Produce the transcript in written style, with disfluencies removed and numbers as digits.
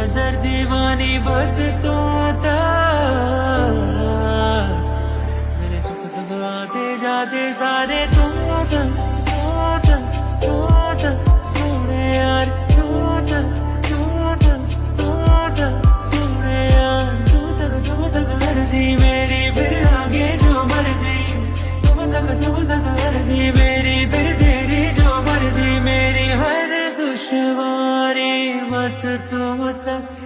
नजर दीवानी बस तू तक, मेरे सुख तक आते जाते सारे तू तक, तू तक, तू तक सोने यार, तू तक, तू तक, तू तक सोने यार, तू तक मर्जी मेरी फिर आगे जो मर्जी, तू तक मर्जी मेरी फिर तेरी जो मर्जी, मेरी हर दुश्वारी बस तू तक।